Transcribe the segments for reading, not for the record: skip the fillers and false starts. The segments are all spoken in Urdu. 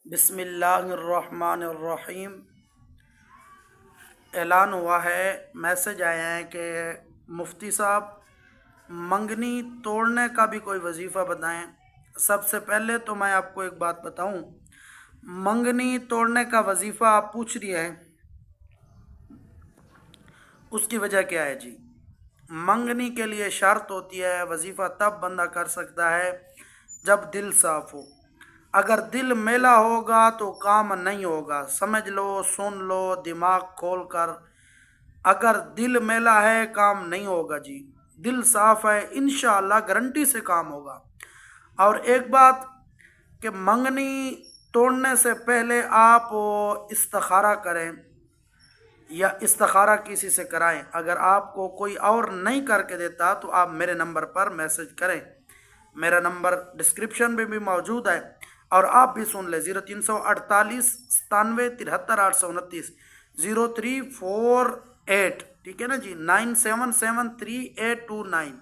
بسم اللہ الرحمن الرحیم۔ اعلان ہوا ہے، میسج آیا ہے کہ مفتی صاحب منگنی توڑنے کا بھی کوئی وظیفہ بتائیں۔ سب سے پہلے تو میں آپ کو ایک بات بتاؤں، منگنی توڑنے کا وظیفہ آپ پوچھ رہی ہے، اس کی وجہ کیا ہے جی؟ منگنی کے لیے شرط ہوتی ہے، وظیفہ تب بندہ کر سکتا ہے جب دل صاف ہو۔ اگر دل میلا ہوگا تو کام نہیں ہوگا، سمجھ لو، سن لو دماغ کھول کر، اگر دل میلا ہے کام نہیں ہوگا جی۔ دل صاف ہے انشاءاللہ گارنٹی سے کام ہوگا۔ اور ایک بات کہ منگنی توڑنے سے پہلے آپ استخارہ کریں یا استخارہ کسی سے کرائیں۔ اگر آپ کو کوئی اور نہیں کر کے دیتا تو آپ میرے نمبر پر میسج کریں، میرا نمبر ڈسکرپشن میں بھی موجود ہے، اور آپ بھی سن لیں 0348 97 73 829 0348، ٹھیک ہے نا جی، 97738229،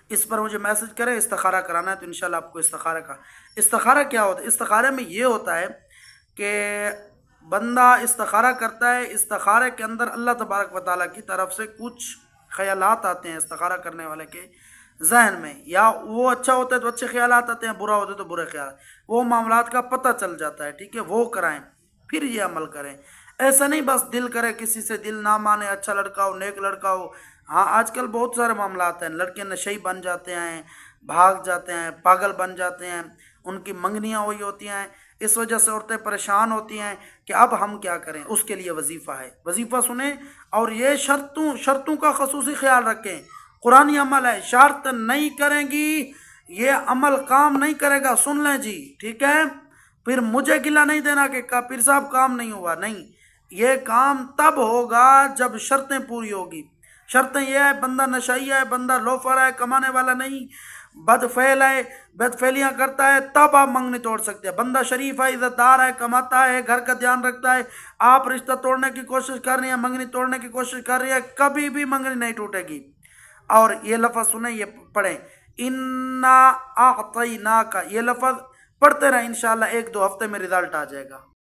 اس پر مجھے میسج کریں۔ استخارہ کرانا ہے تو انشاءاللہ آپ کو استخارہ کیا ہوتا ہے؟ استخارے میں یہ ہوتا ہے کہ بندہ استخارہ کرتا ہے، استخارے کے اندر اللہ تبارک و تعالیٰ کی طرف سے کچھ خیالات آتے ہیں استخارہ کرنے والے کے ذہن میں، یا وہ اچھا ہوتا ہے تو اچھے خیالات آتے ہیں، برا ہوتا ہے تو برے خیالات، وہ معاملات کا پتہ چل جاتا ہے، ٹھیک ہے، وہ کرائیں پھر یہ عمل کریں۔ ایسا نہیں بس دل کرے کسی سے، دل نہ مانے، اچھا لڑکا ہو، نیک لڑکا ہو۔ ہاں آج کل بہت سارے معاملات ہیں، لڑکے نشئی بن جاتے ہیں، بھاگ جاتے ہیں، پاگل بن جاتے ہیں، ان کی منگنیاں ہوئی ہوتی ہیں، اس وجہ سے عورتیں پریشان ہوتی ہیں کہ اب ہم کیا کریں۔ اس کے لیے وظیفہ ہے، وظیفہ سنیں، اور یہ شرطوں کا خصوصی خیال رکھیں۔ قرآنی عمل ہے، شرط نہیں کریں گی یہ عمل کام نہیں کرے گا، سن لیں جی، ٹھیک ہے۔ پھر مجھے گلہ نہیں دینا کہ پیر صاحب کام نہیں ہوا، نہیں، یہ کام تب ہوگا جب شرطیں پوری ہوگی۔ شرطیں یہ ہے، بندہ نشئی ہے، بندہ لوفر ہے، کمانے والا نہیں، بد فعل ہے، بد فعلیاں کرتا ہے، تب آپ منگنی توڑ سکتے ہیں۔ بندہ شریف ہے، عزت دار ہے، کماتا ہے، گھر کا دھیان رکھتا ہے، آپ رشتہ توڑنے کی کوشش کر رہی ہیں، منگنی توڑنے کی کوشش کر رہی ہے، کبھی بھی منگنی نہیں ٹوٹے گی۔ اور یہ لفظ سنیں، یہ پڑھیں، انا اعطیناک، یہ لفظ پڑھتے رہیں، انشاءاللہ 1-2 ہفتے میں رزلٹ آ جائے گا۔